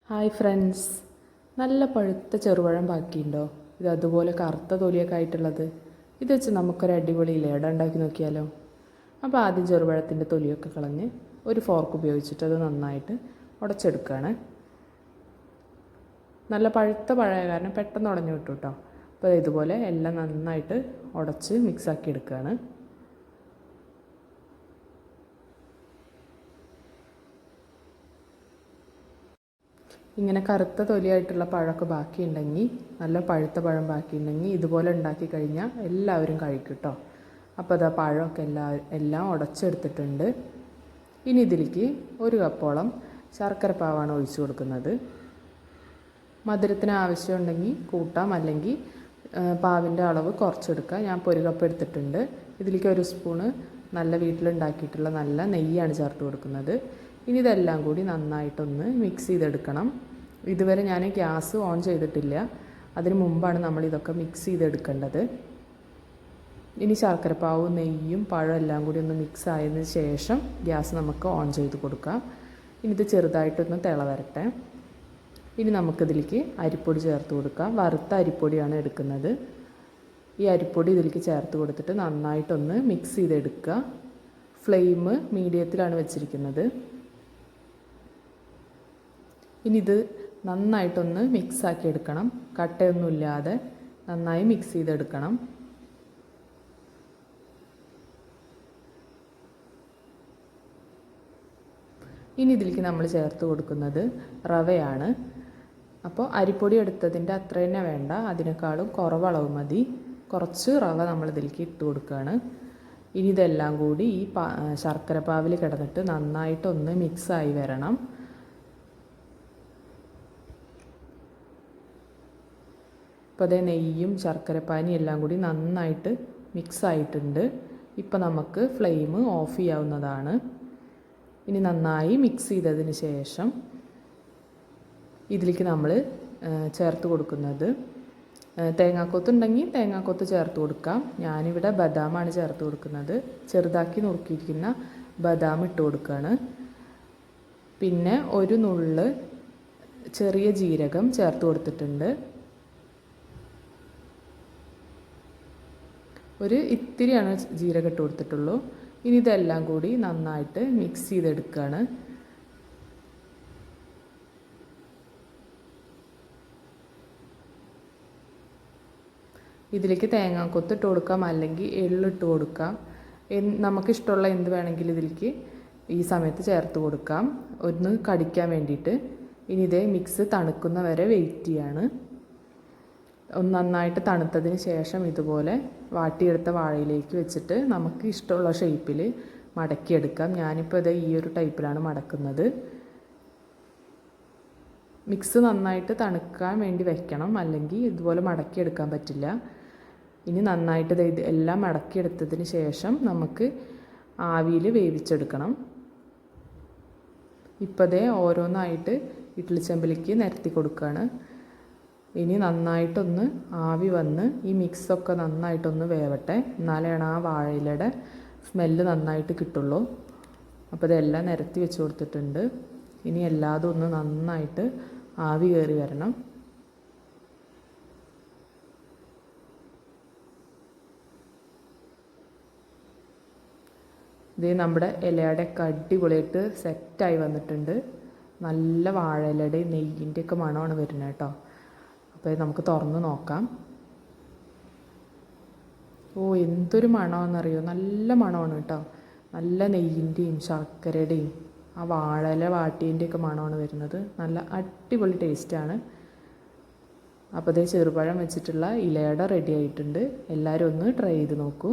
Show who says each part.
Speaker 1: Hi friends, നല്ല പഴുത്ത ചെറുപഴം ബാക്കിയുണ്ടോ? ഇത് അതുപോലെ കറുത്ത തൊലിയൊക്കെ ആയിട്ടുള്ളത്. ഇത് വെച്ച് നമുക്കൊരു അടിപൊളി ഇലയട ഉണ്ടാക്കി നോക്കിയാലോ? അപ്പോൾ ആദ്യം ചെറുപഴത്തിൻ്റെ തൊലിയൊക്കെ കളഞ്ഞ് ഒരു ഫോർക്ക് ഉപയോഗിച്ചിട്ട് അത് നന്നായിട്ട് ഉടച്ചെടുക്കുകയാണ്. നല്ല പഴുത്ത പഴയ കാരണം പെട്ടെന്ന് ഉടഞ്ഞു കിട്ടും കേട്ടോ. അപ്പോൾ ഇതുപോലെ എല്ലാം നന്നായിട്ട് ഉടച്ച് മിക്സാക്കി എടുക്കുകയാണ്. ഇങ്ങനെ കറുത്ത തൊലിയായിട്ടുള്ള പഴമൊക്കെ ബാക്കിയുണ്ടെങ്കിൽ, നല്ല പഴുത്ത പഴം ബാക്കിയുണ്ടെങ്കിൽ ഇതുപോലെ ഉണ്ടാക്കി കഴിഞ്ഞാൽ എല്ലാവരും കഴിക്കും കേട്ടോ. അപ്പോൾ അത് പഴമൊക്കെ എല്ലാം ഉടച്ചെടുത്തിട്ടുണ്ട്. ഇനി ഇതിലേക്ക് 1 കപ്പോളം ശർക്കര പാവാണ് ഒഴിച്ചു കൊടുക്കുന്നത്. മധുരത്തിന് ആവശ്യമുണ്ടെങ്കിൽ കൂട്ടാം, അല്ലെങ്കിൽ പാവിൻ്റെ അളവ് കുറച്ചെടുക്കുക. ഞാൻ ഇപ്പോൾ 1 കപ്പ് എടുത്തിട്ടുണ്ട്. ഇതിലേക്ക് 1 സ്പൂണ് നല്ല വീട്ടിലുണ്ടാക്കിയിട്ടുള്ള നല്ല നെയ്യാണ് ചേർത്ത് കൊടുക്കുന്നത്. ഇനി ഇതെല്ലാം കൂടി നന്നായിട്ടൊന്ന് മിക്സ് ചെയ്തെടുക്കണം. ഇതുവരെ ഞാൻ ഗ്യാസ് ഓൺ ചെയ്തിട്ടില്ല, അതിന് മുമ്പാണ് നമ്മൾ ഇതൊക്കെ മിക്സ് ചെയ്തെടുക്കേണ്ടത്. ഇനി ശർക്കരപ്പാവും നെയ്യും പഴം എല്ലാം കൂടി ഒന്ന് മിക്സ് ആയതിനു ശേഷം ഗ്യാസ് നമുക്ക് ഓൺ ചെയ്ത് കൊടുക്കാം. ഇനി ഇത് ചെറുതായിട്ടൊന്ന് തിള വരട്ടെ. ഇനി നമുക്കിതിലേക്ക് അരിപ്പൊടി ചേർത്ത് കൊടുക്കാം. വറുത്ത അരിപ്പൊടിയാണ് എടുക്കുന്നത്. ഈ അരിപ്പൊടി ഇതിലേക്ക് ചേർത്ത് കൊടുത്തിട്ട് നന്നായിട്ടൊന്ന് മിക്സ് ചെയ്തെടുക്കുക. ഫ്ലെയിം മീഡിയത്തിലാണ് വെച്ചിരിക്കുന്നത്. ഇനി ഇത് നന്നായിട്ടൊന്ന് മിക്സാക്കി എടുക്കണം. കട്ടയൊന്നുമില്ലാതെ നന്നായി മിക്സ് ചെയ്തെടുക്കണം. ഇനി ഇതിലേക്ക് നമ്മൾ ചേർത്ത് കൊടുക്കുന്നത് റവയാണ്. അപ്പോൾ അരിപ്പൊടി എടുത്തതിൻ്റെ അത്ര തന്നെ വേണ്ട, അതിനേക്കാളും കുറവളവ് മതി. കുറച്ച് റവ നമ്മൾ ഇതിലേക്ക് ഇട്ട് കൊടുക്കുകയാണ്. ഇനി ഇതെല്ലാം കൂടി ഈ ശർക്കര പാവിൽ കിടന്നിട്ട് നന്നായിട്ടൊന്ന് മിക്സായി വരണം. ഇപ്പോൾ അതേ നെയ്യും ശർക്കരപ്പാനിയും എല്ലാം കൂടി നന്നായിട്ട് മിക്സ് ആയിട്ടുണ്ട്. ഇപ്പോൾ നമുക്ക് ഫ്ലെയിം ഓഫ് ചെയ്യാവുന്നതാണ്. ഇനി നന്നായി മിക്സ് ചെയ്തതിന് ശേഷം ഇതിലേക്ക് നമ്മൾ ചേർത്ത് കൊടുക്കുന്നത് തേങ്ങാക്കൊത്ത് ഉണ്ടെങ്കിൽ തേങ്ങാക്കൊത്ത് ചേർത്ത് കൊടുക്കാം. ഞാനിവിടെ ബദാമാണ് ചേർത്ത് കൊടുക്കുന്നത്. ചെറുതാക്കി നുറുക്കിയിരിക്കുന്ന ബദാം ഇട്ട് കൊടുക്കുകയാണ്. പിന്നെ 1 നുള്ള് ചെറിയ ജീരകം ചേർത്ത് കൊടുത്തിട്ടുണ്ട്. ഒരു ഇത്തിരിയാണ് ജീരകം ഇട്ട് കൊടുത്തിട്ടുള്ളൂ. ഇനി ഇതെല്ലാം കൂടി നന്നായിട്ട് മിക്സ് ചെയ്തെടുക്കുകയാണ്. ഇതിലേക്ക് തേങ്ങാക്കൊത്ത് ഇട്ട് കൊടുക്കാം, അല്ലെങ്കിൽ എള്ളിട്ട് കൊടുക്കാം. നമുക്കിഷ്ടമുള്ള എന്ത് വേണമെങ്കിലും ഇതിലേക്ക് ഈ സമയത്ത് ചേർത്ത് കൊടുക്കാം, ഒന്ന് കടിക്കാൻ വേണ്ടിയിട്ട്. ഇനി ഇതേ മിക്സ് തണുക്കുന്ന വരെ വെയിറ്റ് ചെയ്യാണ്. ഒന്ന് നന്നായിട്ട് തണുത്തതിന് ശേഷം ഇതുപോലെ വാട്ടിയെടുത്ത വാഴയിലേക്ക് വെച്ചിട്ട് നമുക്ക് ഇഷ്ടമുള്ള ഷേപ്പിൽ മടക്കിയെടുക്കാം. ഞാനിപ്പോൾ ഇത് ഈ ഒരു ടൈപ്പിലാണ് മടക്കുന്നത്. മിക്സ് നന്നായിട്ട് തണുക്കാൻ വേണ്ടി വെക്കണം, അല്ലെങ്കിൽ ഇതുപോലെ മടക്കിയെടുക്കാൻ പറ്റില്ല. ഇനി നന്നായിട്ട് ഇത് എല്ലാം മടക്കിയെടുത്തതിന് ശേഷം നമുക്ക് ആവിയിൽ വേവിച്ചെടുക്കണം. ഇപ്പോഴേ ഓരോന്നായിട്ട് ഇഡ്ഡലി ചെമ്പിലേക്ക് നിരത്തി കൊടുക്കുകയാണ്. ഇനി നന്നായിട്ടൊന്ന് ആവി വന്ന് ഈ മിക്സൊക്കെ നന്നായിട്ടൊന്ന് വേവട്ടെ, എന്നാലാണ് ആ വാഴയിലയുടെ സ്മെല്ല് നന്നായിട്ട് കിട്ടുള്ളൂ. അപ്പോൾ ഇതെല്ലാം നിരത്തി വെച്ച് കൊടുത്തിട്ടുണ്ട്. ഇനി എല്ലാതും ഒന്ന് നന്നായിട്ട് ആവി കയറി വരണം. ഇത് നമ്മുടെ ഇലയുടെയൊക്കെ അടിപൊളിയായിട്ട് സെറ്റായി വന്നിട്ടുണ്ട്. നല്ല വാഴയിലയുടെയും നെയ്യിൻ്റെയൊക്കെ മണമാണ് വരുന്നത് കേട്ടോ. അപ്പോൾ നമുക്ക് തുറന്ന് നോക്കാം. എന്തൊരു മണമെന്നറിയോ, നല്ല മണമാണ് കേട്ടോ. നല്ല നെയ്യിൻ്റെയും ശർക്കരയുടെയും ആ വാഴയില വാട്ടിയതിൻ്റെയൊക്കെ മണമാണ് വരുന്നത്. നല്ല അടിപൊളി ടേസ്റ്റാണ്. അപ്പോൾ അതേ ചെറുപഴം വെച്ചിട്ടുള്ള ഇലയട റെഡി ആയിട്ടുണ്ട്. എല്ലാവരും ഒന്ന് ട്രൈ ചെയ്ത് നോക്കൂ.